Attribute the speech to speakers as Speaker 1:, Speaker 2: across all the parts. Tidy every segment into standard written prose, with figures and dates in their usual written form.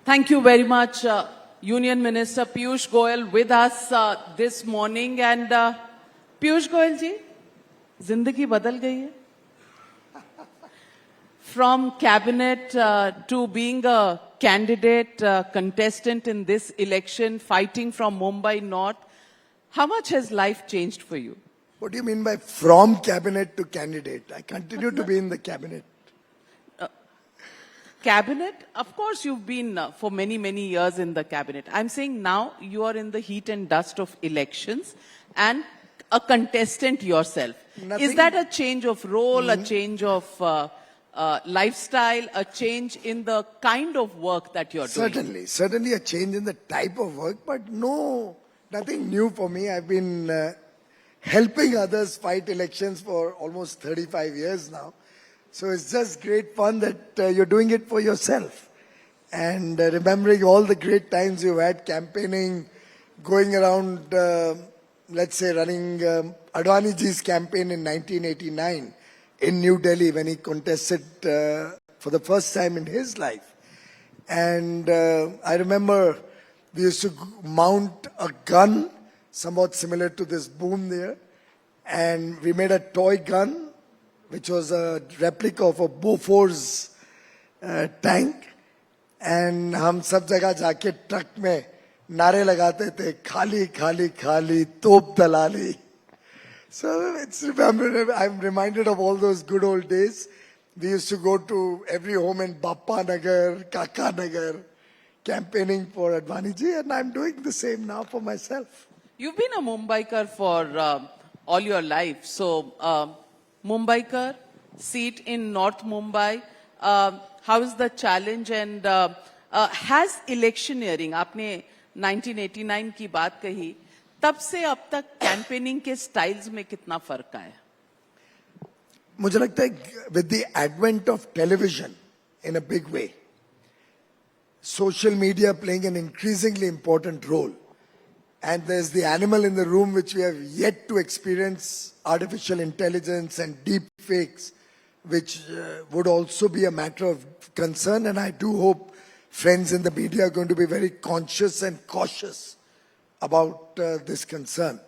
Speaker 1: Thank you very much, Union Minister Piyush Goyal, with us this morning. And Piyush Goyal ji, zindagi badal gayi hai. From cabinet to being a candidate, contestant in this election, fighting from Mumbai North, how much has life changed for you?
Speaker 2: What do you mean by from cabinet to candidate? I continue to be in the cabinet.
Speaker 1: Cabinet? Of course, you've been for many, many years in the cabinet. I'm saying now you are in the heat and dust of elections and a contestant yourself. Is that a change of role, a change of lifestyle, a change in the kind of work that you're doing?
Speaker 2: Certainly a change in the type of work, but nothing new for me. I've been helping others fight elections for almost 35 years now. So it's just great fun that you're doing it for yourself. And remembering all the great times you've had campaigning, going around, let's say running Advani ji's campaign in 1989 in New Delhi when he contested for the first time in his life. And I remember we used to mount a gun, somewhat similar to this boom there. And we made a toy gun, which was a replica of a Bofors tank. And हम सब जगह जाके truck में नारे लगाते थे, खाली खाली खाली तोप दलाली. So I'm reminded of all those good old days. We used to go to every home in Bappa Nagar, Kaka Nagar, campaigning for Advani ji, and I'm doing the same now for myself.
Speaker 1: You've been a Mumbaikar for all your life. So, Mumbaikar, seat in North Mumbai, how is the challenge, and has electioneering, आपने 1989 की बात कही, तब से अब तक campaigning के styles में कितना फर्क आया?
Speaker 2: मुझे लगता है with the advent of television in a big way, social media playing an increasingly important role, and there's the animal in the room which we have yet to experience, artificial intelligence and deep fakes, which would also be a matter of concern. And I do hope friends in the media are going to be very conscious and cautious about this concern.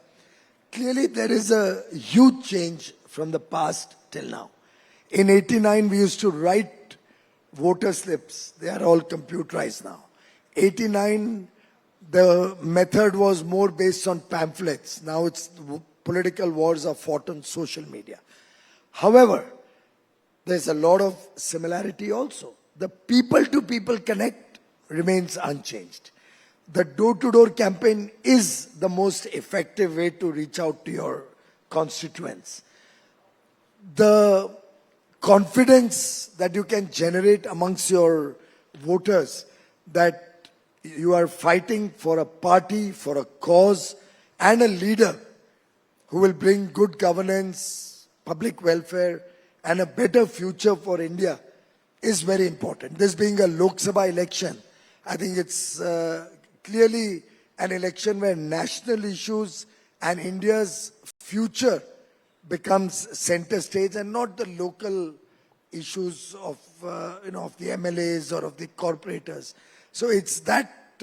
Speaker 2: Clearly, there is a huge change from the past till now. In 89, we used to write voter slips. They are all computerized now. 89, the method was more based on pamphlets. Now political wars are fought on social media. However, there's a lot of similarity also. The people-to-people connect remains unchanged. The door-to-door campaign is the most effective way to reach out to your constituents. The confidence that you can generate amongst your voters that you are fighting for a party, for a cause, and a leader who will bring good governance, public welfare, and a better future for India is very important. This being a Lok Sabha election, I think it's clearly an election where national issues and India's future becomes center stage and not the local issues of of the MLAs or of the corporators. So it's that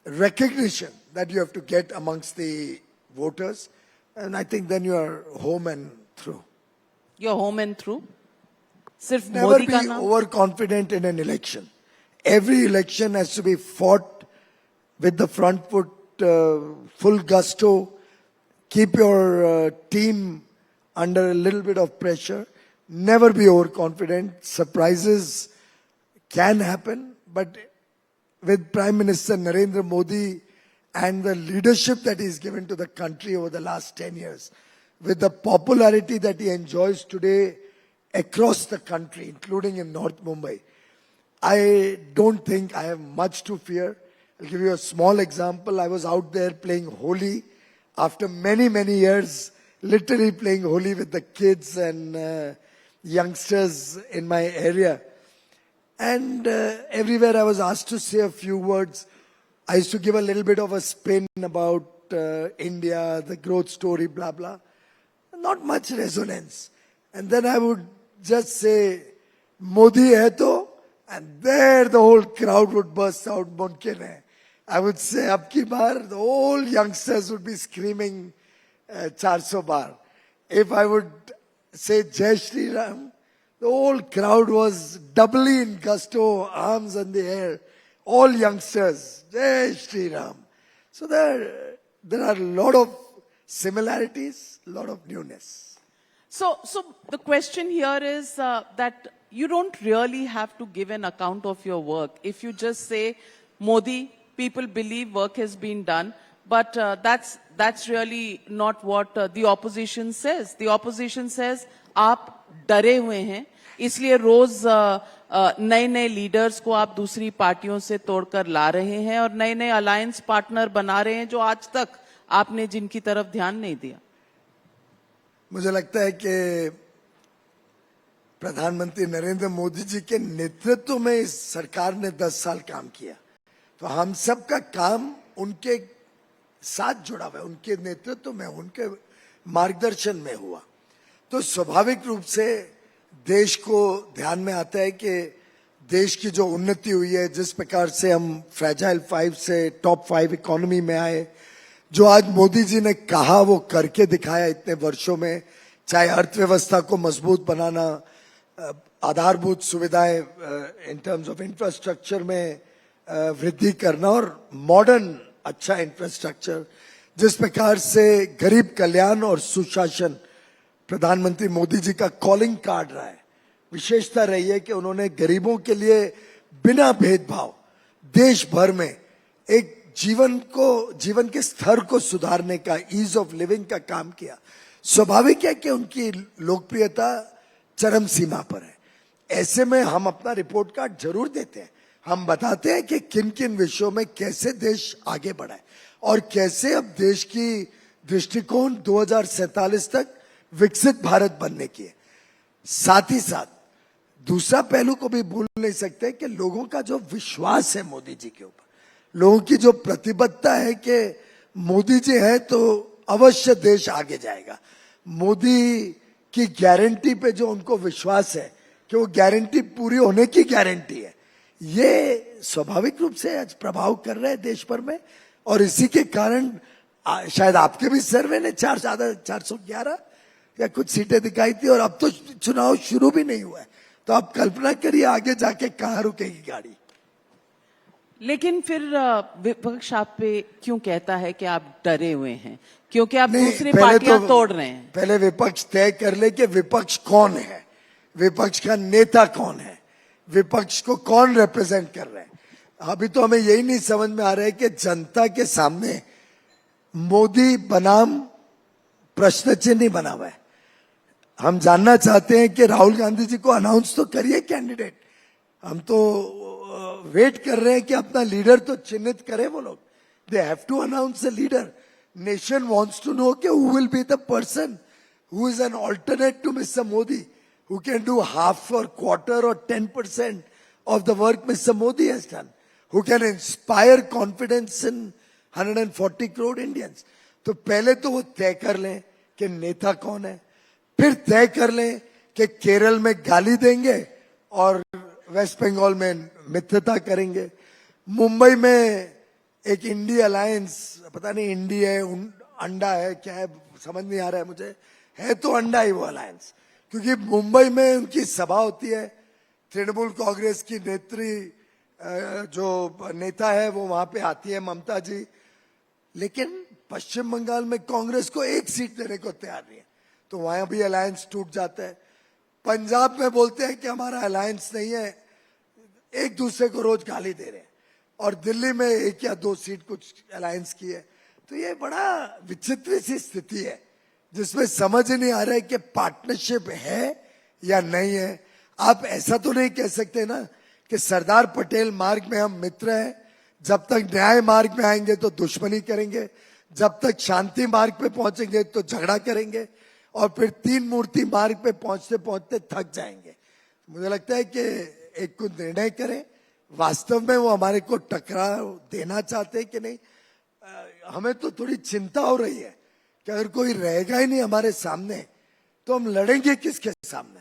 Speaker 2: recognition that you have to get amongst the voters, and I think then you are home and through.
Speaker 1: You're home and through? Sirf
Speaker 2: Never
Speaker 1: Modi
Speaker 2: be
Speaker 1: ka naam?
Speaker 2: overconfident in an election. Every election has to be fought with the front foot, full gusto. Keep your team under a little bit of pressure. Never be overconfident. Surprises can happen, but with Prime Minister Narendra Modi and the leadership that he's given to the country over the last 10 years, with the popularity that he enjoys today across the country, including in North Mumbai, I don't think I have much to fear. I'll give you a small example. I was out there playing Holi after many, many years, literally playing Holi with the kids and youngsters in my area. And everywhere I was asked to say a few words. I used to give a little bit of a spin about India, the growth story, blah, blah. Not much resonance. And then I would just say, Modi hai to And there the whole crowd would burst out, Mumkin hai. I would say, ab ki baar, the whole youngsters would be screaming 400 bar. If I would say Jai Shri Ram, the whole crowd was doubly in gusto, arms in the air. All youngsters, Jai Shri Ram. So there are a lot of similarities, a lot of newness.
Speaker 1: So the question here is that you don't really have to give an account of your work. If you just say, Modi, people believe work has been done, but that's really not what the opposition says. The opposition says, आप डरे हुए हैं, इसलिए रोज नए नए leaders को आप दूसरी पार्टियों से तोड़कर ला रहे हैं और नए नए अलायंस पार्टनर बना रहे हैं जो आज तक आपने जिनकी तरफ ध्यान नहीं दिया.
Speaker 2: मुझे लगता है कि प्रधानमंत्री नरेंद्र मोदी जी के नेतृत्व में इस सरकार ने 10 साल काम किया, तो हम सब का काम उनके साथ जुड़ा हुआ है, उनके नेतृत्व में, उनके मार्गदर्शन में हुआ. तो स्वाभाविक रूप से देश को ध्यान में आता है कि देश की जो उन्नति हुई है, जिस प्रकार से हम फ्रेजाइल 5 से टॉप 5 इकोनॉमी में आए, जो आज मोदी जी ने कहा वो करके दिखाया इतने वर्षों में, चाहे अर्थव्यवस्था को मजबूत बनाना, आधारभूत सुविधाएं इन टर्म्स ऑफ इंफ्रास्ट्रक्चर में वृद्धि करना और मॉडर्न अच्छा इंफ्रास्ट्रक्चर, जिस प्रकार से गरीब कल्याण और सुशासन प्रधानमंत्री मोदी जी का कॉलिंग कार्ड रहा है. विशेषता रही है कि उन्होंने गरीबों के लिए बिना भेदभाव देश भर में एक जीवन के स्तर को सुधारने का, ईज ऑफ लिविंग का काम किया. स्वाभाविक है कि उनकी लोकप्रियता चरम सीमा पर है. ऐसे में हम अपना रिपोर्ट कार्ड जरूर देते हैं. हम बताते हैं कि किन किन विषयों में कैसे देश आगे बढ़ा है और कैसे अब देश की दृष्टिकोण 2047 तक विकसित भारत बनने की है. साथ ही साथ दूसरा पहलू को भी भूल नहीं सकते कि लोगों का जो विश्वास है मोदी जी के ऊपर, लोगों की जो प्रतिबद्धता है कि मोदी जी हैं तो अवश्य देश आगे जाएगा. मोदी की गारंटी पे जो उनको विश्वास है कि वो गारंटी पूरी होने की गारंटी है, ये स्वाभाविक रूप से आज प्रभाव कर रहे हैं देश भर में. और इसी के कारण शायद आपके भी सर्वे ने 411 या कुछ सीटें दिखाई थी और अब तो चुनाव शुरू भी नहीं हुआ है. तो आप कल्पना करिए आगे जाके कहां रुकेगी गाड़ी.
Speaker 1: लेकिन फिर विपक्ष आप पे क्यों कहता है कि आप डरे हुए हैं? क्योंकि आप दूसरी पार्टियां तोड़ रहे हैं.
Speaker 2: पहले विपक्ष तय कर ले कि विपक्ष कौन है, विपक्ष का नेता कौन है, विपक्ष को कौन रिप्रेजेंट कर रहे हैं. अभी तो हमें यही नहीं समझ में आ रहा है कि जनता के सामने मोदी बनाम प्रश्न चिन्ह नहीं बना हुआ है. हम जानना चाहते हैं कि राहुल गांधी जी को अनाउंस तो करिए कैंडिडेट. हम तो वेट कर रहे हैं कि अपना लीडर तो चिन्हित करे वो लोग. They have to announce the leader. Nation wants to know कि who will be the person who is an alternate to mister Modi, who can do half or quarter or 10% of the work Mr. Modi has done, who can inspire confidence in 140 crore Indians. तो पहले तो वो तय कर लें कि नेता कौन है, फिर तय कर लें कि केरल में गाली देंगे और वेस्ट बंगाल में मित्रता करेंगे. मुंबई में एक इंडी अलायंस, पता नहीं इंडी है अंडा है क्या है समझ नहीं आ रहा है मुझे, है तो अंडा ही वो अलायंस, क्योंकि मुंबई में उनकी सभा होती है. तृणमूल कांग्रेस की नेत्री जो नेता है वो वहां पे आती है, ममता जी. लेकिन पश्चिम बंगाल में कांग्रेस को एक सीट देने को तैयार नहीं है, तो वहां भी अलायंस टूट जाता है. पंजाब में बोलते हैं कि हमारा अलायंस नहीं है, एक दूसरे को रोज गाली दे रहे हैं. और दिल्ली में 1 या 2 सीट कुछ अलायंस की है. तो ये बड़ा विचित्र सी स्थिति है जिसमें समझ नहीं आ रहा है कि पार्टनरशिप है या नहीं है. आप ऐसा तो नहीं कह सकते ना कि सरदार पटेल मार्ग में हम मित्र हैं, जब तक न्याय मार्ग में आएंगे तो दुश्मनी करेंगे, जब तक शांति मार्ग पे पहुंचेंगे तो झगड़ा करेंगे, और फिर 3 मूर्ति मार्ग पे पहुंचते पहुंचते थक जाएंगे. मुझे लगता है कि एक कुछ निर्णय करें. वास्तव में वो हमारे को टकराव देना चाहते हैं कि नहीं. हमें तो थोड़ी चिंता हो रही है कि अगर कोई रहेगा ही नहीं हमारे सामने तो हम लड़ेंगे किसके सामने.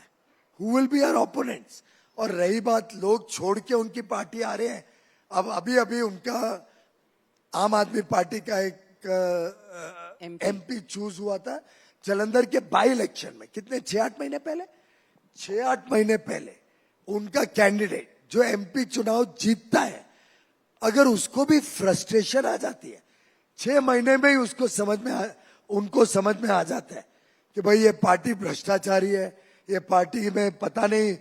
Speaker 2: Who will be our opponents. और रही बात लोग छोड़ के उनकी पार्टी आ रहे हैं, अब अभी अभी उनका आम आदमी पार्टी का एक एमपी चूज हुआ था जालंधर के बाई इलेक्शन में, कितने 6-8 महीने पहले, 6-8 महीने पहले उनका कैंडिडेट जो एमपी चुनाव जीतता है, अगर उसको भी फ्रस्ट्रेशन आ जाती है 6 महीने में ही उनको समझ में आ जाता है कि भाई ये पार्टी भ्रष्टाचारी है, ये पार्टी में पता नहीं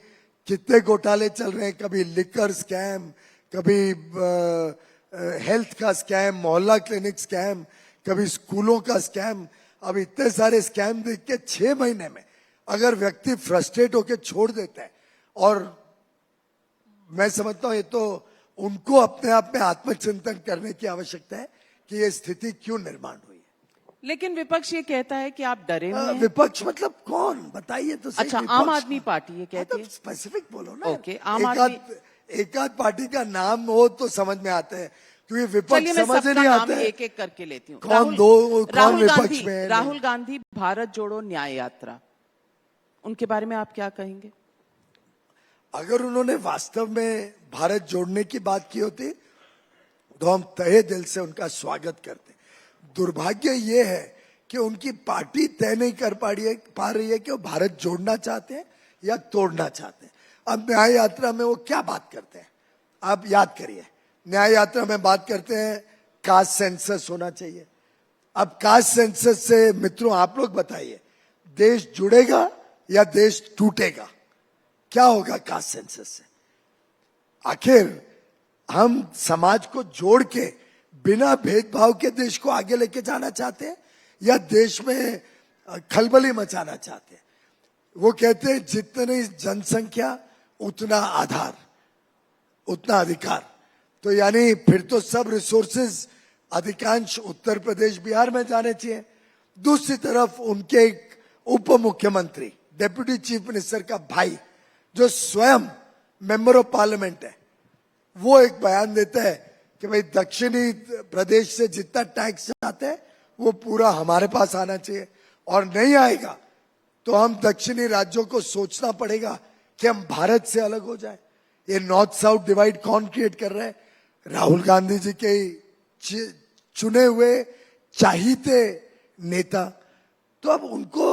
Speaker 2: कितने घोटाले चल रहे हैं, कभी लिकर स्कैम, कभी हेल्थ का स्कैम, मोहल्ला क्लिनिक स्कैम, कभी स्कूलों का स्कैम। अब इतने सारे स्कैम देख के 6 महीने में अगर व्यक्ति फ्रस्ट्रेट होकर छोड़ देता है, और मैं समझता हूं ये तो उनको अपने आप में आत्मचिंतन करने की आवश्यकता है कि ये स्थिति क्यों निर्माण हुई है।
Speaker 1: लेकिन विपक्ष ये कहता है कि आप डरे हुए हैं।
Speaker 2: विपक्ष मतलब कौन, बताइए तो सही।
Speaker 1: अच्छा,
Speaker 2: विपक्ष
Speaker 1: आम आदमी पार्टी ये कहती है।
Speaker 2: स्पेसिफिक बोलो ना।
Speaker 1: ओके, आम आदमी
Speaker 2: एक आध पार्टी का नाम हो तो समझ में आता है, क्योंकि विपक्ष
Speaker 1: चलिए मैं
Speaker 2: समझ
Speaker 1: सबका
Speaker 2: नहीं
Speaker 1: नाम
Speaker 2: आता है
Speaker 1: एक एक करके लेती हूँ।
Speaker 2: कौन विपक्ष में है।
Speaker 1: राहुल गांधी भारत जोड़ो न्याय यात्रा, उनके बारे में आप क्या कहेंगे?
Speaker 2: अगर उन्होंने वास्तव में भारत जोड़ने की बात की होती तो हम तहे दिल से उनका स्वागत करते। दुर्भाग्य ये है कि उनकी पार्टी तय नहीं कर पा रही है कि वो भारत जोड़ना चाहते हैं या तोड़ना चाहते हैं। अब न्याय यात्रा में वो क्या बात करते हैं, आप याद करिए। न्याय यात्रा में बात करते हैं कास्ट सेंसस होना चाहिए। अब कास्ट सेंसस से मित्रों आप लोग बताइए, देश जुड़ेगा या देश टूटेगा? क्या होगा कास्ट सेंसस से? आखिर हम समाज को जोड़ के बिना भेदभाव के देश को आगे लेके जाना चाहते हैं या देश में खलबली मचाना चाहते हैं? वो कहते हैं जितनी जनसंख्या उतना आधार, उतना अधिकार। तो यानी फिर तो सब रिसोर्सेज अधिकांश उत्तर प्रदेश बिहार में जाने चाहिए। दूसरी तरफ उनके एक उप मुख्यमंत्री डेप्यूटी चीफ मिनिस्टर का भाई जो स्वयं मेंबर ऑफ पार्लियामेंट है, वो एक बयान देता है कि भाई दक्षिणी प्रदेश से जितना टैक्स आते हैं वो पूरा हमारे पास आना चाहिए, और नहीं आएगा तो हम दक्षिणी राज्यों को सोचना पड़ेगा कि हम भारत से अलग हो जाए। ये नॉर्थ साउथ डिवाइड कौन क्रिएट कर रहा है? राहुल गांधी जी के चुने हुए चाहते नेता। तो अब उनको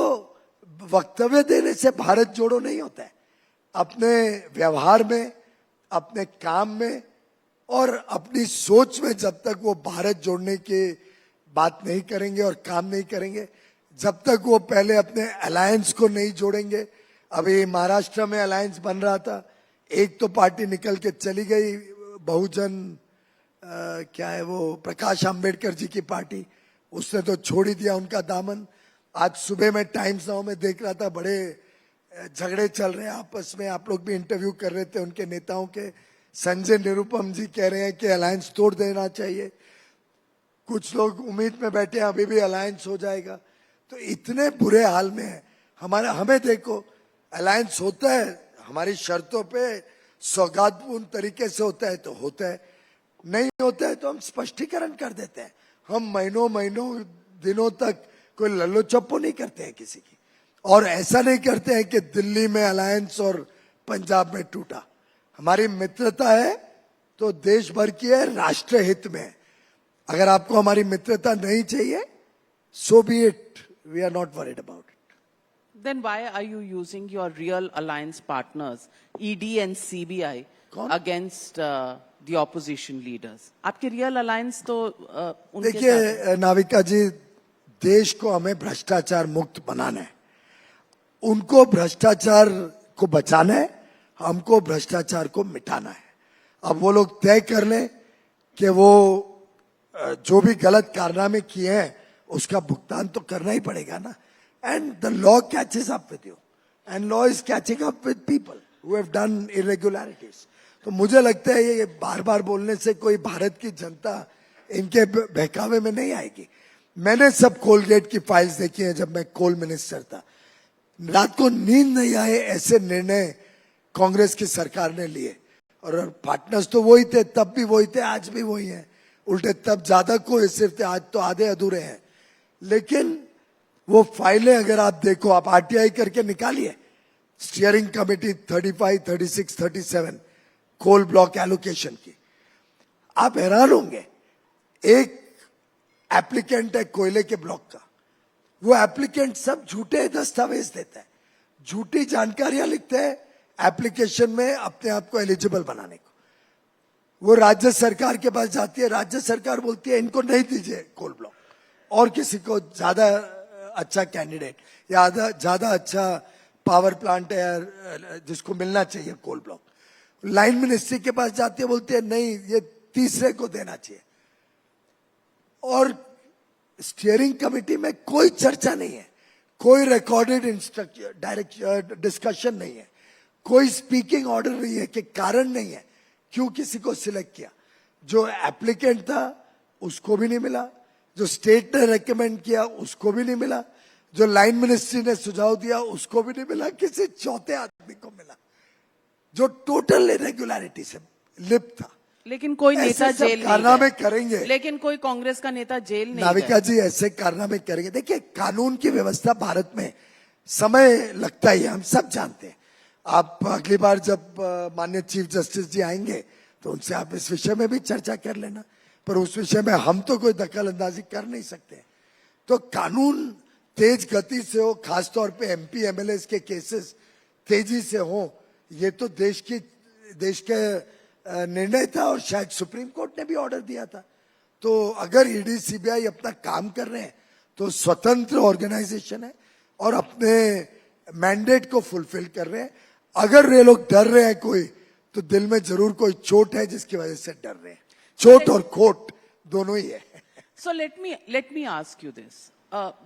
Speaker 2: वक्तव्य देने से भारत जोड़ो नहीं होता है। अपने व्यवहार में, अपने काम में और अपनी सोच में जब तक वो भारत जोड़ने की बात नहीं करेंगे और काम नहीं करेंगे, जब तक वो पहले अपने अलायंस को नहीं जोड़ेंगे। अभी महाराष्ट्र में अलायंस बन रहा था, एक तो पार्टी निकल के चली गई, बहुजन क्या है वो, प्रकाश आंबेडकर जी की पार्टी, उसने तो छोड़ ही दिया उनका दामन। आज सुबह में टाइम्स नाउ में देख रहा था, बड़े झगड़े चल रहे हैं आपस में, आप लोग भी इंटरव्यू कर रहे थे उनके नेताओं के। संजय निरुपम जी कह रहे हैं कि अलायंस तोड़ देना चाहिए, कुछ लोग उम्मीद में बैठे हैं अभी भी अलायंस हो जाएगा। तो इतने बुरे हाल में है हमें देखो, अलायंस होता है हमारी शर्तों पे, सौगातपूर्ण तरीके से होता है तो होता है, नहीं होता है तो हम स्पष्टीकरण कर देते हैं। हम महीनों दिनों तक कोई लल्लो चप्पो नहीं करते हैं किसी की, और ऐसा नहीं करते हैं कि दिल्ली में अलायंस और पंजाब में टूटा। हमारी मित्रता है तो देश भर की है, राष्ट्र हित में है। अगर आपको हमारी मित्रता नहीं चाहिए, so be it, we are not worried about it.
Speaker 1: Then why are you using your real alliance partners, ED and CBI, against the opposition leaders? आपके real alliance तो उनके साथ
Speaker 2: देखिए नाविका जी, देश को हमें भ्रष्टाचार मुक्त बनाना है, उनको भ्रष्टाचार को बचाना है, हमको भ्रष्टाचार को मिटाना है। अब वो लोग तय कर लें कि वो जो भी गलत कारनामे किए हैं उसका भुगतान तो करना ही पड़ेगा ना। And the law catches up with you, and law is catching up with people who have done irregularities. तो मुझे लगता है ये बार बार बोलने से कोई भारत की जनता इनके बहकावे में नहीं आएगी। मैंने सब कोलगेट की फाइल्स देखी हैं जब मैं कोल मिनिस्टर था, रात को नींद नहीं आए ऐसे निर्णय कांग्रेस की सरकार ने लिए, और पार्टनर्स तो वही थे, तब भी वही थे, आज भी वही हैं। उल्टे तब ज्यादा कोहेसिव थे, आज तो आधे अधूरे हैं। लेकिन वो फाइलें अगर आप देखो, आप आरटीआई करके निकालिए, steering committee 35, 36, 37 coal block allocation की, आप हैरान होंगे, एक एप्लीकेंट है कोयले के ब्लॉक का, वो एप्लीकेंट सब झूठे दस्तावेज देता है, झूठी जानकारियां लिखते हैं एप्लीकेशन में अपने आप को एलिजिबल बनाने को। वो राज्य सरकार के पास जाती है, राज्य सरकार बोलती है इनको नहीं दीजिए कोल ब्लॉक, और किसी को ज्यादा अच्छा कैंडिडेट या ज्यादा अच्छा पावर प्लांट है जिसको मिलना चाहिए कोल ब्लॉक। लाइन मिनिस्ट्री के पास जाती है, बोलती है नहीं ये तीसरे को देना चाहिए। और स्टीयरिंग कमेटी में कोई चर्चा नहीं है, कोई रिकॉर्डेड डायरेक्ट डिस्कशन नहीं है, कोई स्पीकिंग ऑर्डर नहीं है कि कारण नहीं है क्यों किसी को सिलेक्ट किया। जो एप्लीकेंट था उसको भी नहीं मिला, जो स्टेट ने रेकमेंड किया उसको भी नहीं मिला, जो लाइन मिनिस्ट्री ने सुझाव दिया उसको भी नहीं मिला, किसी चौथे आदमी को मिला जो टोटल इरेगुलरिटी से लिप्त था।
Speaker 1: लेकिन कोई नेता
Speaker 2: ऐसे सब
Speaker 1: जेल नहीं
Speaker 2: कारनामे
Speaker 1: गए।
Speaker 2: करेंगे,
Speaker 1: लेकिन कोई कांग्रेस का नेता जेल नहीं
Speaker 2: नाविका
Speaker 1: गया।
Speaker 2: जी ऐसे कारनामे करेंगे। देखिए कानून की व्यवस्था भारत में समय लगता ही है, हम सब जानते हैं। आप अगली बार जब माननीय चीफ जस्टिस जी आएंगे तो उनसे आप इस विषय में भी चर्चा कर लेना, पर उस विषय में हम तो कोई दखल अंदाजी कर नहीं सकते। तो कानून तेज गति से हो, खासतौर पे एमपी एमएलए के केसेस तेजी से हो, ये तो देश के निर्णय था और शायद सुप्रीम कोर्ट ने भी ऑर्डर दिया था। तो अगर ईडी सीबीआई अपना काम कर रहे हैं तो स्वतंत्र ऑर्गेनाइजेशन है और अपने मैंडेट को फुलफिल कर रहे हैं। अगर ये लोग डर रहे हैं कोई, तो दिल में जरूर कोई चोट है जिसकी वजह से डर रहे हैं। चोट और खोट दोनों ही है।
Speaker 1: So let me ask you this.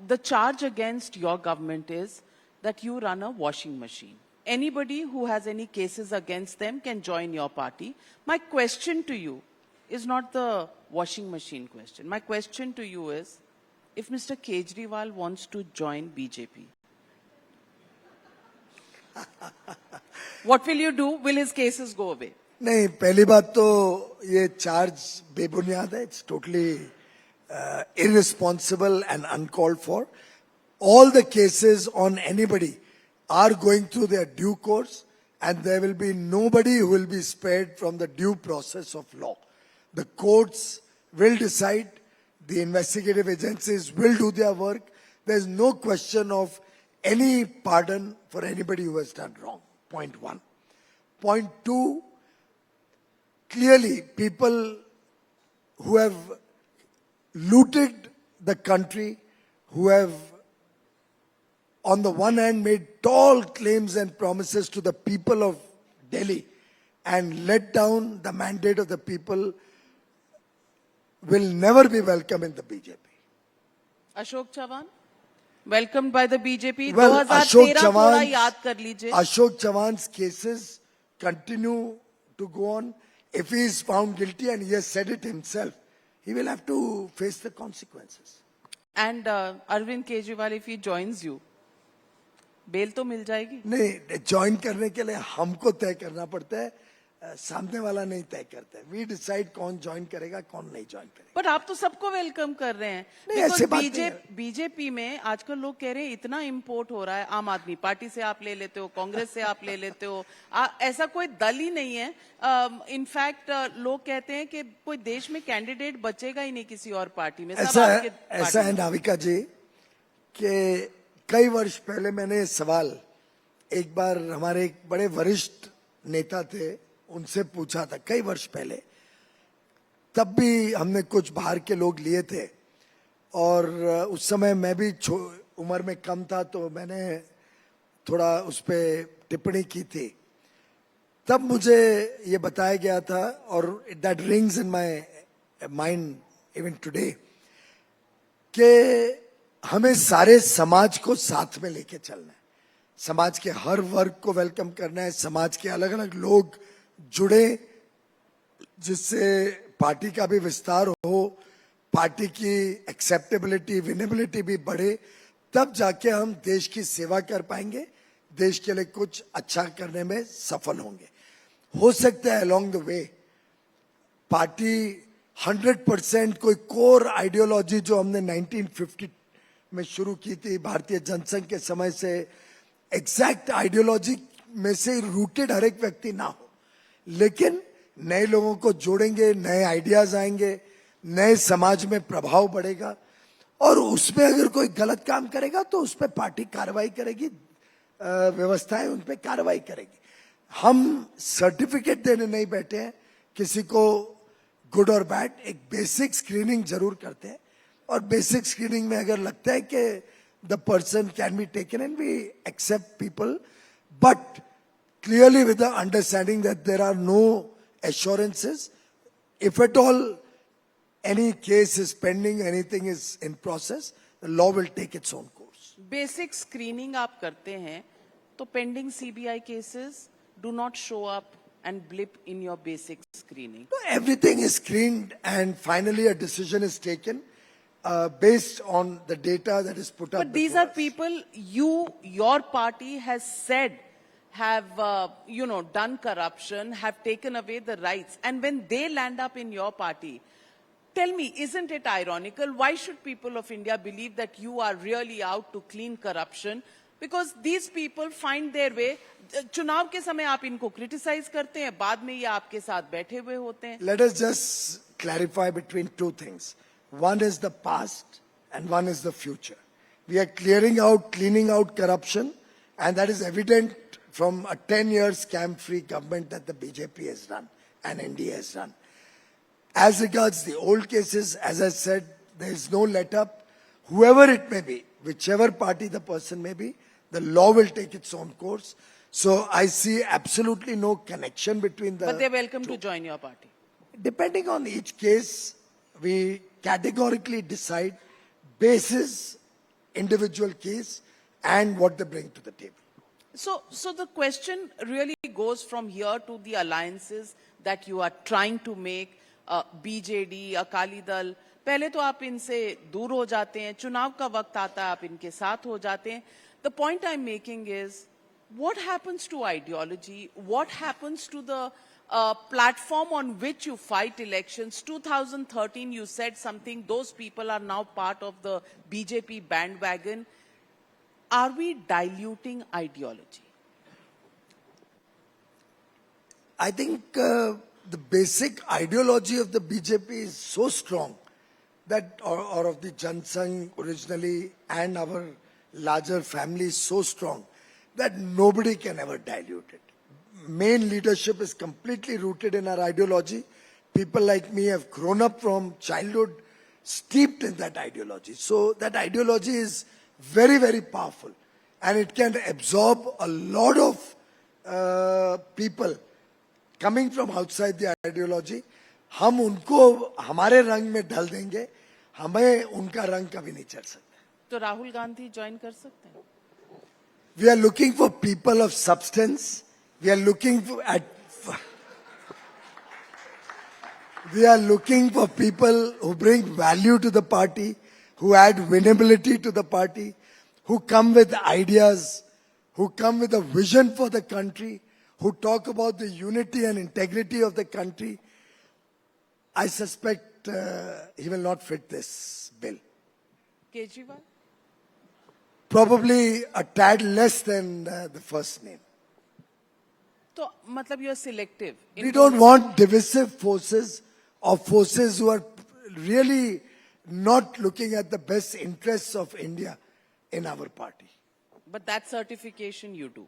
Speaker 1: The charge against your government is that you run a washing machine. Anybody who has any cases against them can join your party. My question to you is not the washing machine question. My question to you is, if Mr. Kejriwal wants to join BJP, what will you do? Will his cases go away?
Speaker 2: नहीं, पहली बात तो ये charge बेबुनियाद है। It's totally irresponsible and uncalled for. All the cases on anybody are going through their due course, and there will be nobody who will be spared from the due process of law. The courts will decide, the investigative agencies will do their work. There's no question of any pardon for anybody who has done wrong. Point one. Point two, clearly people who have looted the country, who have on the one hand made tall claims and promises to the people of Delhi and let down the mandate of the people, will never be welcome in the BJP.
Speaker 1: Ashok Chavan, welcomed by the BJP.
Speaker 2: Well,
Speaker 1: 2013 थोड़ा याद कर लीजिए.
Speaker 2: Ashok Chavan's cases continue to go on. If he is found guilty, and he has said it himself, he will have to face the consequences.
Speaker 1: And Arvind Kejriwal, if he joins you, bail तो मिल जाएगी?
Speaker 2: नहीं, join करने के लिए हमको तय करना पड़ता है, सामने वाला नहीं तय करता है। वी डिसाइड कौन ज्वाइन करेगा, कौन नहीं ज्वाइन करेगा।
Speaker 1: पर आप तो सबको वेलकम कर रहे हैं।
Speaker 2: नहीं, ऐसे बात नहीं है।
Speaker 1: बीजेपी में आजकल लोग कह रहे हैं इतना इंपोर्ट हो रहा है, आम आदमी पार्टी से आप ले लेते हो, कांग्रेस से आप ले लेते हो, ऐसा कोई दल ही नहीं है। इनफैक्ट लोग कहते हैं कि कोई देश में कैंडिडेट बचेगा ही नहीं किसी और पार्टी में।
Speaker 2: ऐसा है नाविका जी कि कई वर्ष पहले मैंने सवाल एक बार हमारे एक बड़े वरिष्ठ नेता थे उनसे पूछा था, कई वर्ष पहले। तब भी हमने कुछ बाहर के लोग लिए थे और उस समय मैं भी उम्र में कम था, तो मैंने थोड़ा उस पर टिप्पणी की थी। तब मुझे ये बताया गया था, और that rings in my mind even today, कि हमें सारे समाज को साथ में लेके चलना है, समाज के हर वर्ग को वेलकम करना है, समाज के अलग अलग लोग जुड़े जिससे पार्टी का भी विस्तार हो, पार्टी की एक्सेप्टेबिलिटी विनेबिलिटी भी बढ़े, तब जाके हम देश की सेवा कर पाएंगे, देश के लिए कुछ अच्छा करने में सफल होंगे। हो सकता है अलोंग द वे पार्टी 100% कोई कोर आइडियोलॉजी जो हमने 1950 में शुरू की थी भारतीय जनसंघ के समय से एग्जैक्ट आइडियोलॉजी में से रूटेड हर एक व्यक्ति ना हो, लेकिन नए लोगों को जोड़ेंगे, नए आइडियाज आएंगे, नए समाज में प्रभाव बढ़ेगा, और उसमें अगर कोई गलत काम करेगा तो उस पर पार्टी कार्रवाई करेगी, व्यवस्थाएं उन पर कार्रवाई करेगी. हम सर्टिफिकेट देने नहीं बैठे हैं किसी को, गुड और बैड. एक बेसिक स्क्रीनिंग जरूर करते हैं, और बेसिक स्क्रीनिंग में अगर लगता है कि the person can be taken and we accept people, but clearly with the understanding that there are no assurances. If at all any case is pending, anything is in process, the law will take its own course.
Speaker 1: Basic screening आप करते हैं तो pending CBI cases do not show up and blip in your basic screening.
Speaker 2: So everything is screened and finally a decision is taken based on the data that is put up.
Speaker 1: But these are people your party has said have, done corruption, have taken away the rights. And when they land up in your party, tell me, isn't it ironical? Why should people of India believe that you are really out to clean corruption? Because these people find their way. चुनाव के समय आप इनको criticize करते हैं, बाद में ये आपके साथ बैठे हुए होते हैं.
Speaker 2: Let us just clarify between two things. One is the past and one is the future. We are cleaning out corruption, and that is evident from a 10-year scam-free government that the BJP has run and NDA has run. As regards the old cases, as I said, there is no let-up. Whoever it may be, whichever party the person may be, the law will take its own course. So I see absolutely no connection between the
Speaker 1: But they're welcome to join your party.
Speaker 2: Depending on each case, we categorically decide basis individual case and what they bring to the table.
Speaker 1: So the question really goes from here to the alliances that you are trying to make, BJD, Akali Dal. पहले तो आप इनसे दूर हो जाते हैं, चुनाव का वक्त आता है आप इनके साथ हो जाते हैं. The point I'm making is, what happens to ideology? What happens to the platform on which you fight elections? 2013, you said something. Those people are now part of the BJP bandwagon. Are we diluting ideology?
Speaker 2: I think the basic ideology of the BJP is so strong that, or of the Jan Sangh originally, and our larger family is so strong that nobody can ever dilute it. Main leadership is completely rooted in our ideology. People like me have grown up from childhood steeped in that ideology. So that ideology is very, very powerful, and it can absorb a lot of people coming from outside the ideology. हम उनको हमारे रंग में ढल देंगे, हमें उनका रंग कभी नहीं चढ़ सकता.
Speaker 1: तो राहुल गांधी ज्वाइन कर सकते हैं?
Speaker 2: We are looking for people of substance. We are looking for people who bring value to the party, who add winnability to the party, who come with ideas, who come with a vision for the country, who talk about the unity and integrity of the country. I suspect he will not fit this bill.
Speaker 1: Kejriwal?
Speaker 2: Probably a tad less than the first name.
Speaker 1: तो मतलब you're selective.
Speaker 2: We don't want divisive forces or forces who are really not looking at the best interests of India in our party.
Speaker 1: But that certification you do.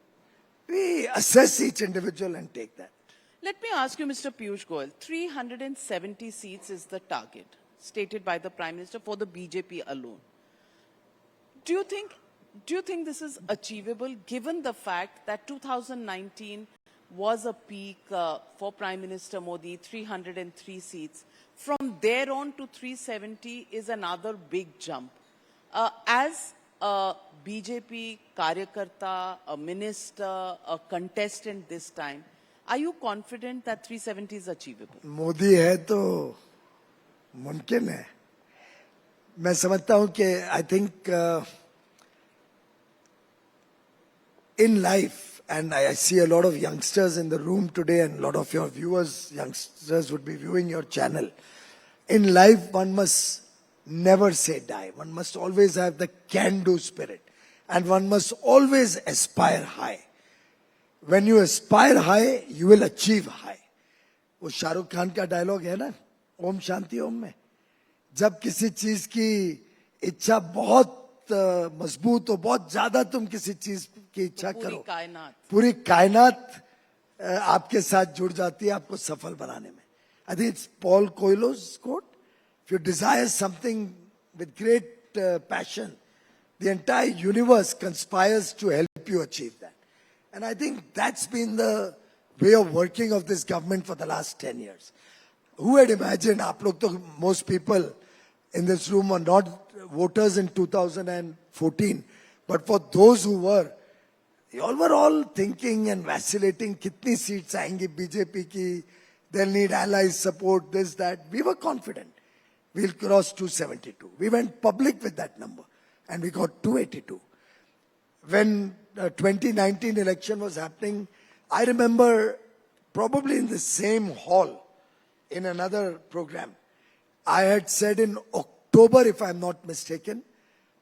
Speaker 2: We assess each individual and take that.
Speaker 1: Let me ask you, Mr. Piyush Goyal, 370 seats is the target stated by the Prime Minister for the BJP alone. Do you think this is achievable given the fact that 2019 was a peak for Prime Minister Modi, 303 seats. From there on to 370 is another big jump. As a BJP Karyakarta, a minister, a contestant this time, are you confident that 370 is achievable?
Speaker 2: Modi है तो मुमकिन है. मैं समझता हूं कि I think in life, and I see a lot of youngsters in the room today, and a lot of your viewers, youngsters would be viewing your channel. In life, one must never say die. One must always have the can-do spirit. and one must always aspire high. When you aspire high, you will achieve high. वो शाहरुख खान का dialogue है ना, ओम शांति ओम में, जब किसी चीज की इच्छा बहुत मजबूत हो, बहुत ज्यादा तुम किसी चीज की इच्छा करो, पूरी कायनात आपके साथ जुड़ जाती है आपको सफल बनाने में. I think it's Paul Coelho's quote. If you desire something with great passion, the entire universe conspires to help you achieve that. And I think that's been the way of working of this government for the last 10 years. Who had imagined, most people in this room are not voters in 2014, but for those who were, they all were all thinking and vacillating, kitni seats aayenge BJP ki, they'll need allies support, this, that. We were confident we'll cross 272. We went public with that number and we got 282. When the 2019 election was happening, I remember probably in the same hall in another program, I had said in October, if I'm not mistaken,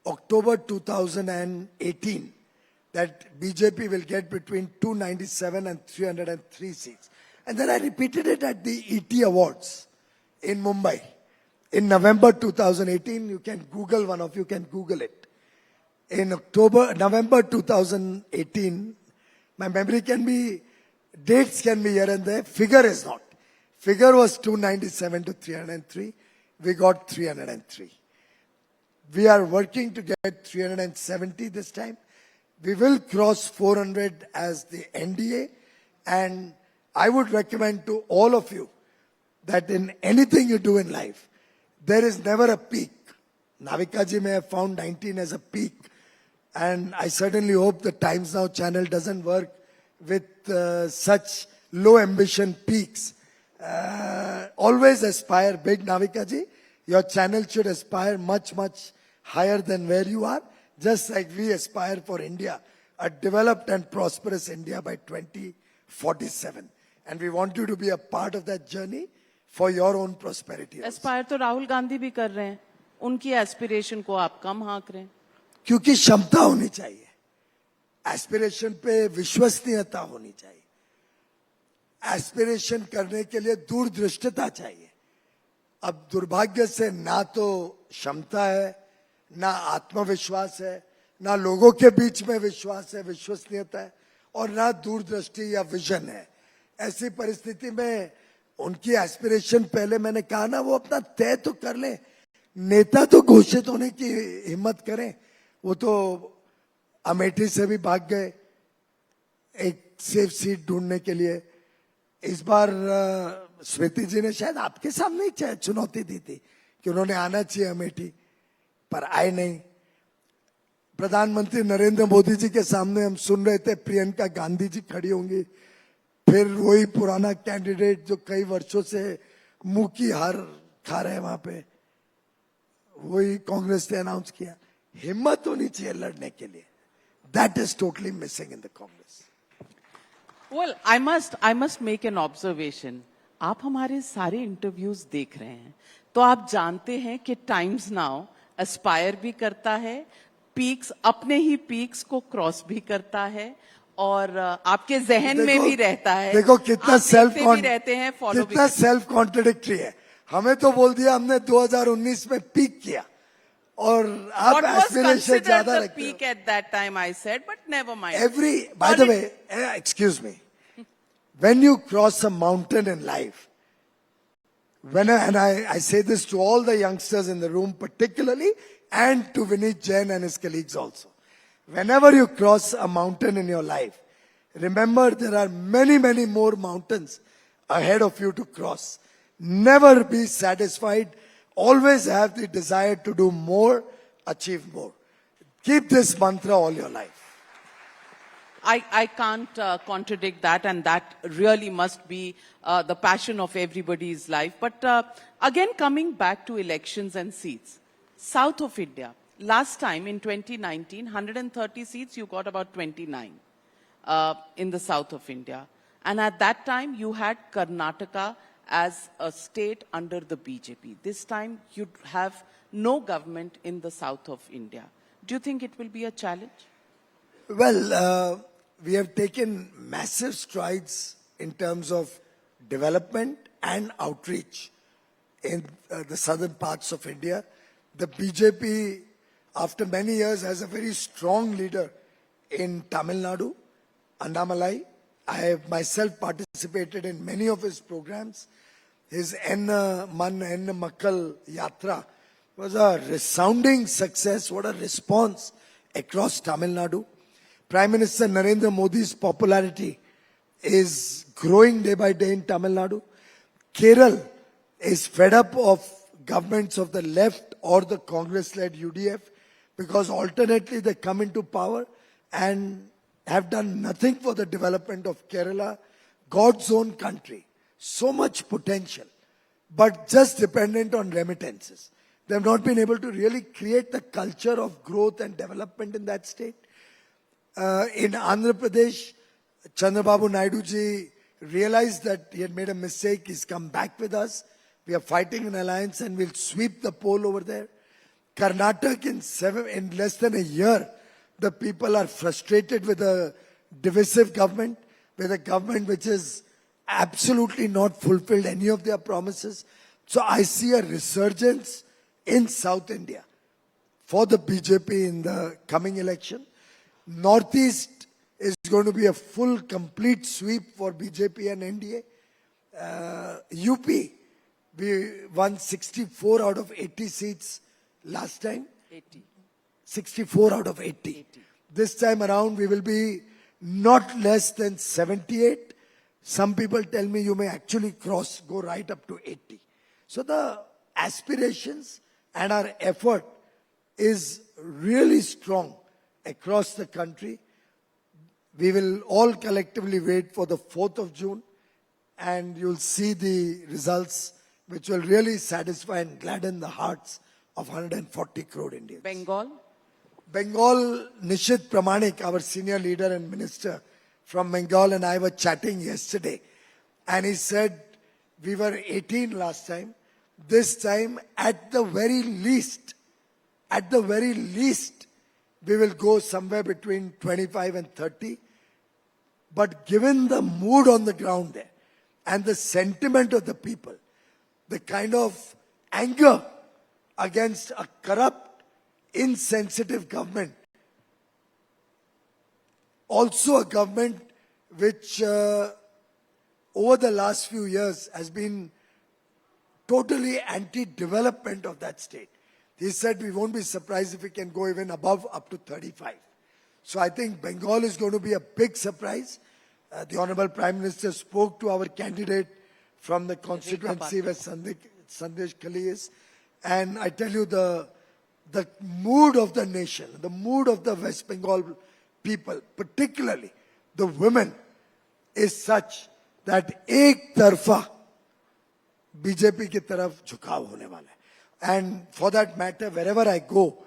Speaker 2: October 2018, that BJP will get between 297 and 303 seats. And then I repeated it at the ET Awards in Mumbai. In November 2018, you can Google, one of you can Google it. In November 2018, my memory can be, dates can be here and there, figure is not. Figure was 297 to 303. We got 303. We are working to get 370 this time. We will cross 400 as the NDA. And I would recommend to all of you that in anything you do in life, there is never a peak. Navika ji may have found 19 as a peak. And I certainly hope the Times Now channel doesn't work with such low ambition peaks. Always aspire big, Navika ji. Your channel should aspire much, much higher than where you are. Just like we aspire for India, a developed and prosperous India by 2047. And we want you to be a part of that journey for your own prosperity.
Speaker 1: Aspire तो राहुल गांधी भी कर रहे हैं, उनकी aspiration को आप कम हाँक रहे हैं.
Speaker 2: क्योंकि क्षमता होनी चाहिए, एस्पिरेशन पे विश्वसनीयता होनी चाहिए, एस्पिरेशन करने के लिए दूरदृष्टता चाहिए. अब दुर्भाग्य से ना तो क्षमता है, ना आत्मविश्वास है, ना लोगों के बीच में विश्वास है, विश्वसनीयता है, और ना दूरदृष्टि या विजन है. ऐसी परिस्थिति में उनकी एस्पिरेशन, पहले मैंने कहा ना, वो अपना तय तो कर ले, नेता तो घोषित होने की हिम्मत करें. वो तो अमेठी से भी भाग गए एक सेफ सीट ढूंढने के लिए. इस बार स्मृति जी ने शायद आपके सामने ही चुनौती दी थी कि उन्होंने आना चाहिए अमेठी, पर आए नहीं. प्रधानमंत्री नरेंद्र मोदी जी के सामने हम सुन रहे थे प्रियंका गांधी जी खड़ी होंगी, फिर वही पुराना कैंडिडेट जो कई वर्षों से मुंह की हार खा रहे हैं वहां पे, वही कांग्रेस ने अनाउंस किया. हिम्मत होनी चाहिए लड़ने के लिए. That is totally missing in the Congress.
Speaker 1: Well, I must make an observation. आप हमारे सारे इंटरव्यूज देख रहे हैं, तो आप जानते हैं कि टाइम्स नाउ एस्पायर भी करता है, पीक्स, अपने ही पीक्स को क्रॉस भी करता है, और आपके जहन में भी रहता है.
Speaker 2: देखो कितना सेल्फ कॉन्ट्रडिक्टरी है. हमें तो बोल दिया हमने 2019 में पीक किया, और आप एस्पिरेशन ज्यादा रखते हो.
Speaker 1: Peak at that time I said, but never mind.
Speaker 2: By the way, excuse me, when you cross a mountain in life, I say this to all the youngsters in the room particularly, and to Vineet Jain and his colleagues also. Whenever you cross a mountain in your life, remember there are many, many more mountains ahead of you to cross. Never be satisfied. Always have the desire to do more, achieve more. Keep this mantra all your life.
Speaker 1: I can't contradict that, and that really must be the passion of everybody's life. But again, coming back to elections and seats, South of India, last time in 2019, 130 seats, you got about 29 in the South of India. And at that time, you had Karnataka as a state under the BJP. This time, you have no government in the South of India. Do you think it will be a challenge?
Speaker 2: Well, we have taken massive strides in terms of development and outreach in the southern parts of India. The BJP, after many years, has a very strong leader in Tamil Nadu, Annamalai. I have myself participated in many of his programs. His Enna Man Enna Makkal Yatra was a resounding success. What a response across Tamil Nadu. Prime Minister Narendra Modi's popularity is growing day by day in Tamil Nadu. Kerala is fed up of governments of the left or the Congress-led UDF because alternately they come into power and have done nothing for the development of Kerala, God's own country. So much potential, but just dependent on remittances. They have not been able to really create the culture of growth and development in that state. In Andhra Pradesh, Chandrababu Naidu ji realized that he had made a mistake. He's come back with us. We are fighting an alliance and we'll sweep the poll over there. Karnataka in less than a year, the people are frustrated with a divisive government, with a government which has absolutely not fulfilled any of their promises. So I see a resurgence in South India for the BJP in the coming election. Northeast is going to be a full, complete sweep for BJP and NDA. UP, we won 64 out of 80 seats last time.
Speaker 1: 80.
Speaker 2: 64 out of 80. This time around, we will be not less than 78. Some people tell me you may actually go right up to 80. So the aspirations and our effort is really strong across the country. We will all collectively wait for the 4th of June and you'll see the results which will really satisfy and gladden the hearts of 140 crore Indians.
Speaker 1: Bengal?
Speaker 2: Bengal, Nishit Pramanik, our senior leader and minister from Bengal, and I were chatting yesterday. And he said, we were 18 last time. This time, at the very least, we will go somewhere between 25 and 30. But given the mood on the ground there and the sentiment of the people, the kind of anger against a corrupt, insensitive government, also a government which over the last few years has been totally anti-development of that state. He said we won't be surprised if we can go even above up to 35. So I think Bengal is going to be a big surprise. The Honorable Prime Minister spoke to our candidate from the constituency where Sandesh Kali is. And I tell you, the mood of the nation, the mood of the West Bengal people, particularly the women, is such that ek tarfa BJP ki taraf झुकाव होने वाला है. And for that matter, wherever I go,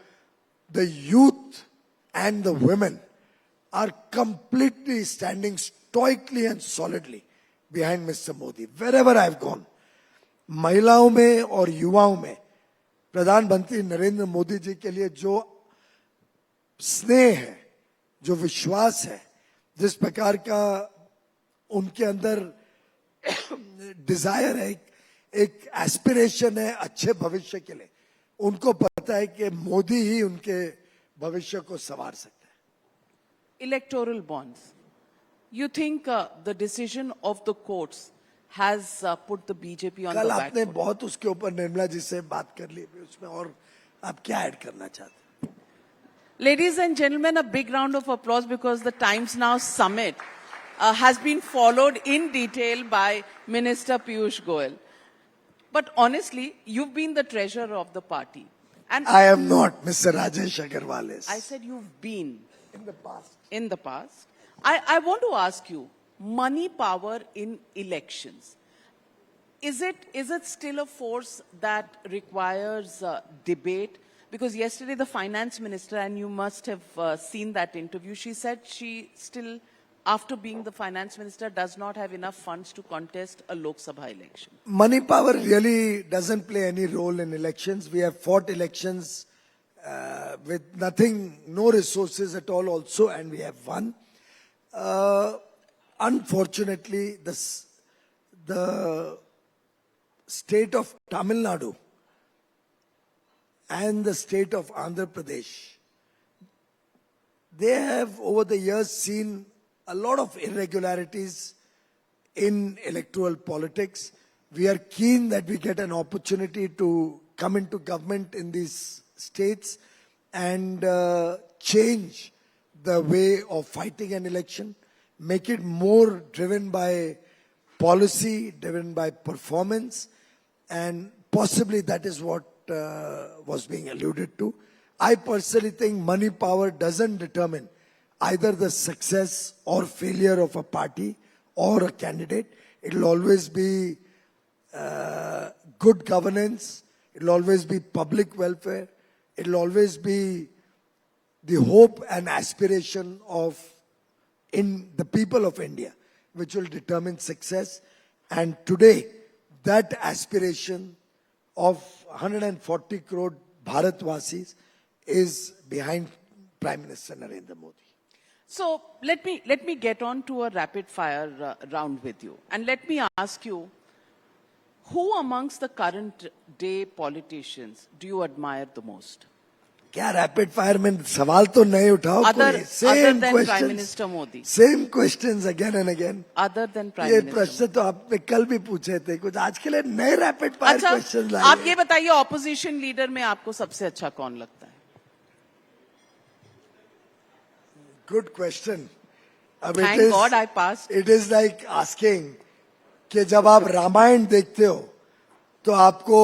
Speaker 2: the youth and the women are completely standing stoically and solidly behind Mr. Modi. Wherever I've gone, महिलाओं में और युवाओं में प्रधानमंत्री नरेंद्र मोदी जी के लिए जो स्नेह है, जो विश्वास है, जिस प्रकार का उनके अंदर डिजायर है, एक एस्पिरेशन है अच्छे भविष्य के लिए, उनको पता है कि मोदी ही उनके भविष्य को संवार सकता है.
Speaker 1: Electoral bonds. You think the decision of the courts has put the BJP on the
Speaker 2: कल
Speaker 1: back
Speaker 2: आपने
Speaker 1: foot?
Speaker 2: बहुत उसके ऊपर निर्मला जी से बात कर ली, उसमें और आप क्या ऐड करना चाहते हैं?
Speaker 1: Ladies and gentlemen, a big round of applause because the Times Now summit has been followed in detail by Minister Piyush Goyal. But honestly, you've been the treasurer of the party. And
Speaker 2: I am not. Mr. Rajesh Agarwal is.
Speaker 1: I said you've been
Speaker 2: In the past.
Speaker 1: in the past. I want to ask you, money power in elections. Is it still a force that requires debate? Because yesterday the finance minister, and you must have seen that interview, she said she still, after being the finance minister, does not have enough funds to contest a Lok Sabha election.
Speaker 2: Money power really doesn't play any role in elections. We have fought elections with nothing, no resources at all also, and we have won. Unfortunately, the state of Tamil Nadu and the state of Andhra Pradesh, they have over the years seen a lot of irregularities in electoral politics. We are keen that we get an opportunity to come into government in these states and change the way of fighting an election, make it more driven by policy, driven by performance, and possibly that is what was being alluded to. I personally think money power doesn't determine either the success or failure of a party or a candidate. It will always be good governance. It will always be public welfare. It will always be the hope and aspiration of in the people of India, which will determine success. And today, that aspiration of 140 crore Bharatvasis is behind Prime Minister Narendra Modi.
Speaker 1: So let me get on to a rapid fire round with you. And let me ask you, who amongst the current day politicians do you admire the most?
Speaker 2: क्या rapid fire में सवाल तो नहीं उठाओ
Speaker 1: Other
Speaker 2: कोई same
Speaker 1: than Prime Minister
Speaker 2: questions
Speaker 1: Modi.
Speaker 2: Same questions again and again
Speaker 1: Other than Prime
Speaker 2: ये
Speaker 1: Minister
Speaker 2: प्रश्न तो आपने कल भी पूछे थे कुछ आज के लिए नए रैपिड फायर
Speaker 1: अच्छा,
Speaker 2: क्वेश्चंस
Speaker 1: आप
Speaker 2: लाए
Speaker 1: ये बताइए ऑपोजिशन लीडर में आपको सबसे अच्छा कौन लगता है?
Speaker 2: गुड क्वेश्चन अब
Speaker 1: Thank God I passed.
Speaker 2: It is like asking कि जब आप रामायण देखते हो तो आपको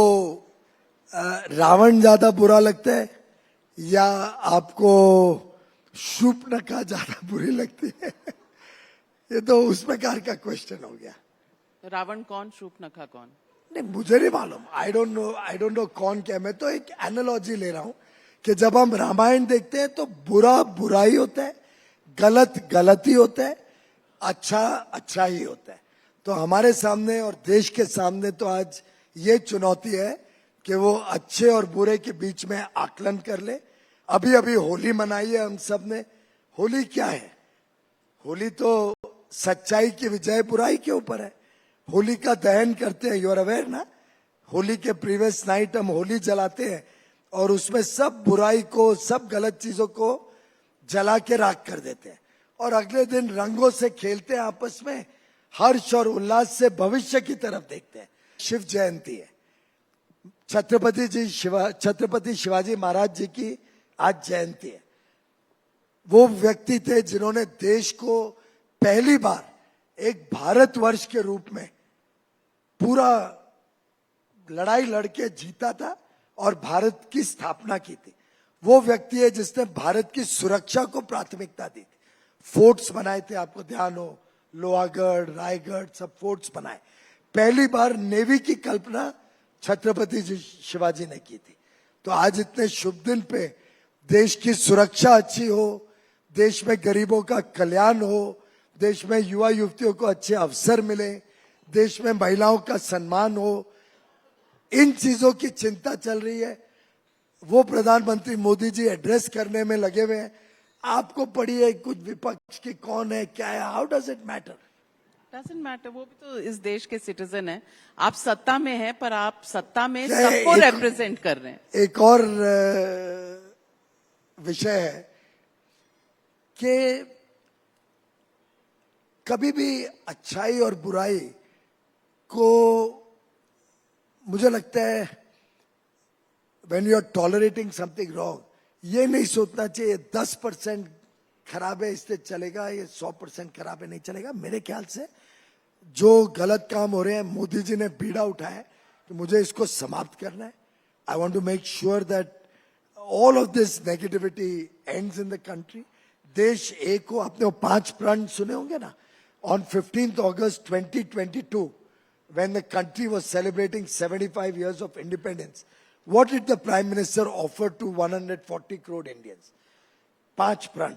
Speaker 2: रावण ज्यादा बुरा लगता है या आपको शूर्पणखा ज्यादा बुरी लगती है? ये तो उस प्रकार का क्वेश्चन हो गया.
Speaker 1: रावण कौन, शूर्पणखा कौन?
Speaker 2: नहीं मुझे नहीं मालूम. आई डोंट नो कौन क्या. मैं तो एक एनालॉजी ले रहा हूं कि जब हम रामायण देखते हैं तो बुरा बुरा ही होता है, गलत गलत ही होता है, अच्छा अच्छा ही होता है. तो हमारे सामने और देश के सामने तो आज ये चुनौती है कि वो अच्छे और बुरे के बीच में आकलन कर ले. अभी अभी होली मनाई है हम सब ने. होली क्या है? होली तो सच्चाई की विजय बुराई के ऊपर है. होली का दहन करते हैं, यू आर अवेयर ना. होली के प्रीवियस नाइट हम होली जलाते हैं और उसमें सब बुराई को, सब गलत चीजों को जला के राख कर देते हैं और अगले दिन रंगों से खेलते हैं आपस में, हर्ष और उल्लास से भविष्य की तरफ देखते हैं. शिव जयंती है, छत्रपति शिवाजी महाराज जी की आज जयंती है. वो व्यक्ति थे जिन्होंने देश को पहली बार एक भारतवर्ष के रूप में पूरा लड़ाई लड़के जीता था और भारत की स्थापना की थी. वो व्यक्ति है जिसने भारत की सुरक्षा को प्राथमिकता दी थी. फोर्ट्स बनाए थे, आपको ध्यान हो, लोहागढ़, रायगढ़, सब फोर्ट्स बनाए. पहली बार नेवी की कल्पना छत्रपति जी शिवाजी ने की थी. तो आज इतने शुभ दिन पे देश की सुरक्षा अच्छी हो, देश में गरीबों का कल्याण हो, देश में युवा युवतियों को अच्छे अवसर मिले, देश में महिलाओं का सम्मान हो, इन चीजों की चिंता चल रही है. वो प्रधानमंत्री मोदी जी एड्रेस करने में लगे हुए हैं. आपको पड़ी है कुछ विपक्ष की कौन है क्या है, how does it matter?
Speaker 1: Doesn't matter. वो भी तो इस देश के सिटीजन हैं. आप सत्ता में हैं पर आप सत्ता में
Speaker 2: क्या
Speaker 1: सबको
Speaker 2: एक-
Speaker 1: रिप्रेजेंट कर रहे हैं.
Speaker 2: एक और विषय है कि कभी भी अच्छाई और बुराई को मुझे लगता है when you are tolerating something wrong, ये नहीं सोचना चाहिए 10% खराब है इससे चलेगा, ये 100% खराब है नहीं चलेगा. मेरे ख्याल से जो गलत काम हो रहे हैं, मोदी जी ने बीड़ा उठाया कि मुझे इसको समाप्त करना है. I want to make sure that all of this negativity ends in the country. देश एक हो. आपने वो 5 प्रण सुने होंगे ना. On 15th August 2022 when the country was celebrating 75 years of independence, what did the Prime Minister offer to 140 crore Indians? 5 प्रण.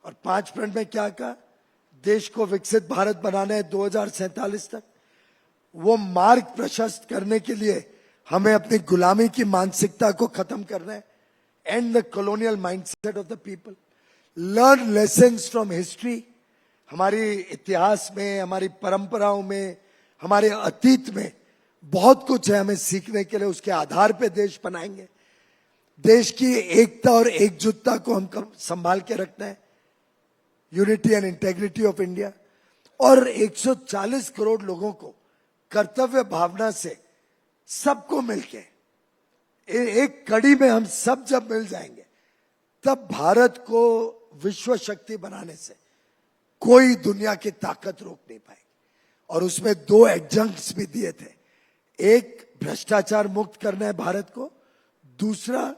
Speaker 2: और 5 प्रण में क्या कहा? देश को विकसित भारत बनाना है 2047 तक. वो मार्ग प्रशस्त करने के लिए हमें अपनी गुलामी की मानसिकता को खत्म करना है. end the colonial mindset of the people, learn lessons from history. हमारी इतिहास में, हमारी परंपराओं में, हमारे अतीत में बहुत कुछ है हमें सीखने के लिए. उसके आधार पे देश बनाएंगे. देश की एकता और एकजुटता को हम संभाल के रखना है. Unity and integrity of India. और 140 करोड़ लोगों को कर्तव्य भावना से सबको मिलके एक कड़ी में हम सब जब मिल जाएंगे, तब भारत को विश्व शक्ति बनाने से कोई दुनिया की ताकत रोक नहीं पाएगी. और उसमें 2 एडजंक्ट्स भी दिए थे. एक, भ्रष्टाचार मुक्त करना है भारत को. दूसरा,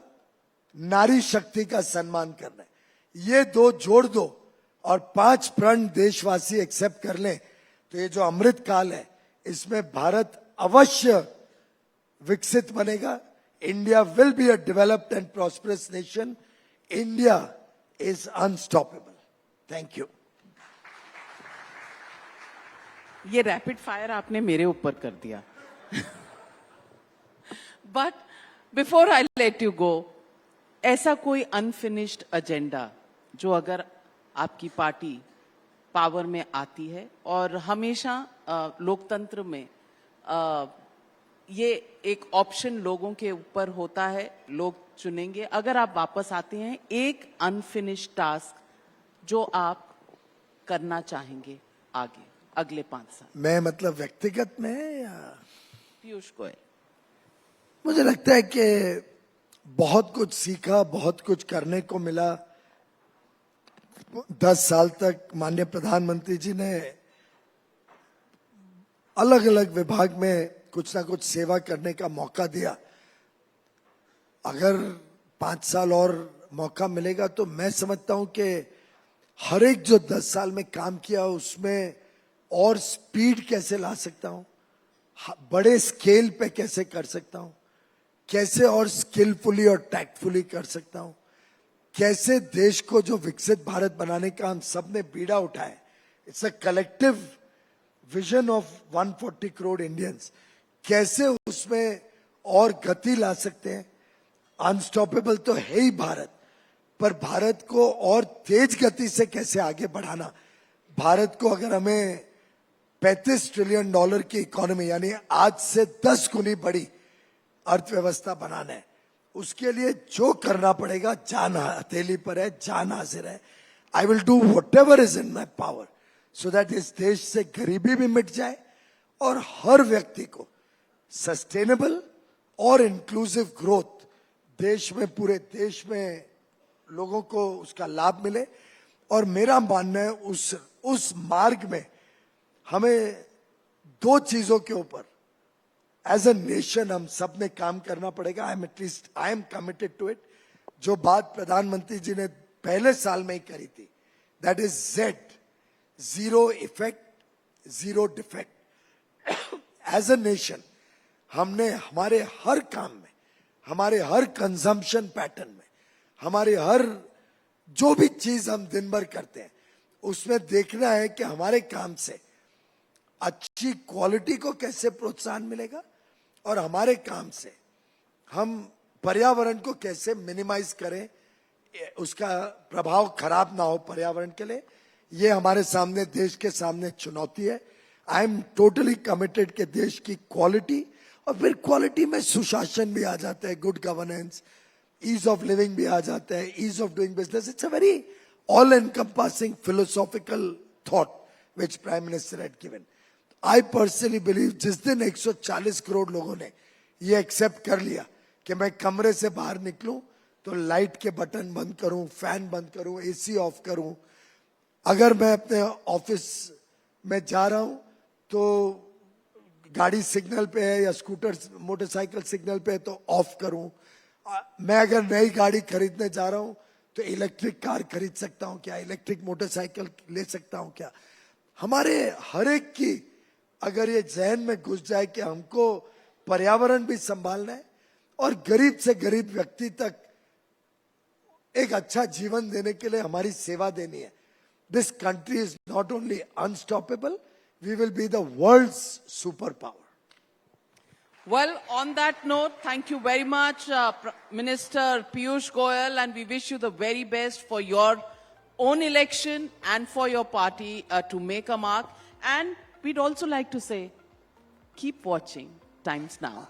Speaker 2: नारी शक्ति का सम्मान करना है. ये 2 जोड़ दो और 5 प्रण देशवासी एक्सेप्ट कर लें, तो ये जो अमृत काल है, इसमें भारत अवश्य विकसित बनेगा. India will be a developed and prosperous nation. India is unstoppable. Thank you.
Speaker 1: ये रैपिड फायर आपने मेरे ऊपर कर दिया. But before I let you go, ऐसा कोई अनफिनिश्ड एजेंडा जो अगर आपकी पार्टी पावर में आती है, और हमेशा लोकतंत्र में ये एक ऑप्शन लोगों के ऊपर होता है, लोग चुनेंगे. अगर आप वापस आते हैं, एक अनफिनिश्ड टास्क जो आप करना चाहेंगे आगे अगले 5 साल.
Speaker 2: मैं मतलब व्यक्तिगत में या
Speaker 1: पीयूष गोयल.
Speaker 2: मुझे लगता है कि बहुत कुछ सीखा, बहुत कुछ करने को मिला. 10 साल तक माननीय प्रधानमंत्री जी ने अलग अलग विभाग में कुछ ना कुछ सेवा करने का मौका दिया. अगर 5 साल और मौका मिलेगा तो मैं समझता हूं कि हर एक जो 10 साल में काम किया उसमें और स्पीड कैसे ला सकता हूं, बड़े स्केल पे कैसे कर सकता हूं, कैसे और स्किलफुली और टैक्टफुली कर सकता हूं, कैसे देश को जो विकसित भारत बनाने का हम सब ने बीड़ा उठाया. It's a collective vision of 140 crore Indians. कैसे उसमें और गति ला सकते हैं. अनस्टॉपेबल तो है ही भारत, पर भारत को और तेज गति से कैसे आगे बढ़ाना. भारत को अगर हमें $35 ट्रिलियन की इकोनॉमी, यानी आज से 10 गुनी बड़ी अर्थव्यवस्था बनाना है, उसके लिए जो करना पड़ेगा, जान हथेली पर है, जान हाजिर है. I will do what ever is in my power so that इस देश से गरीबी भी मिट जाए और हर व्यक्ति को सस्टेनेबल और इंक्लूसिव ग्रोथ देश में, पूरे देश में लोगों को उसका लाभ मिले. और मेरा मानना है उस मार्ग में हमें 2 चीजों के ऊपर एज अ नेशन हम सब ने काम करना पड़ेगा. I am committed to it. जो बात प्रधानमंत्री जी ने पहले साल में ही करी थी, that is Z, zero effect, zero defect. As a nation हमने हमारे हर काम में, हमारे हर कंजम्पशन पैटर्न में, हमारे हर जो भी चीज हम दिन भर करते हैं, उसमें देखना है कि हमारे काम से अच्छी क्वालिटी को कैसे प्रोत्साहन मिलेगा और हमारे काम से हम पर्यावरण को कैसे मिनिमाइज करें, उसका प्रभाव खराब ना हो पर्यावरण के लिए. ये हमारे सामने, देश के सामने चुनौती है. आई एम टोटली कमिटेड कि देश की क्वालिटी, और फिर क्वालिटी में सुशासन भी आ जाता है, good governance, ease of living भी आ जाता है, ease of doing business. It's a very all encompassing philosophical thought which prime minister had given. I personally believe जिस दिन 140 करोड़ लोगों ने ये एक्सेप्ट कर लिया कि मैं कमरे से बाहर निकलूं तो लाइट के बटन बंद करूं, फैन बंद करूं, एसी ऑफ करूं, अगर मैं अपने ऑफिस में जा रहा हूं तो गाड़ी सिग्नल पे है या स्कूटर मोटरसाइकिल सिग्नल पे है तो ऑफ करूं, मैं अगर नई गाड़ी खरीदने जा रहा हूं तो इलेक्ट्रिक कार खरीद सकता हूं क्या, इलेक्ट्रिक मोटरसाइकिल ले सकता हूं क्या. हमारे हर एक की अगर ये जहन में घुस जाए कि हमको पर्यावरण भी संभालना है और गरीब से गरीब व्यक्ति तक एक अच्छा जीवन देने के लिए हमारी सेवा देनी है, this country is not only unstoppable, we will be the world's super power.
Speaker 1: Well, on that note, thank you very much, Minister Piyush Goyal, and we wish you the very best for your own election and for your party to make a mark. And we'd also like to say, keep watching Times Now.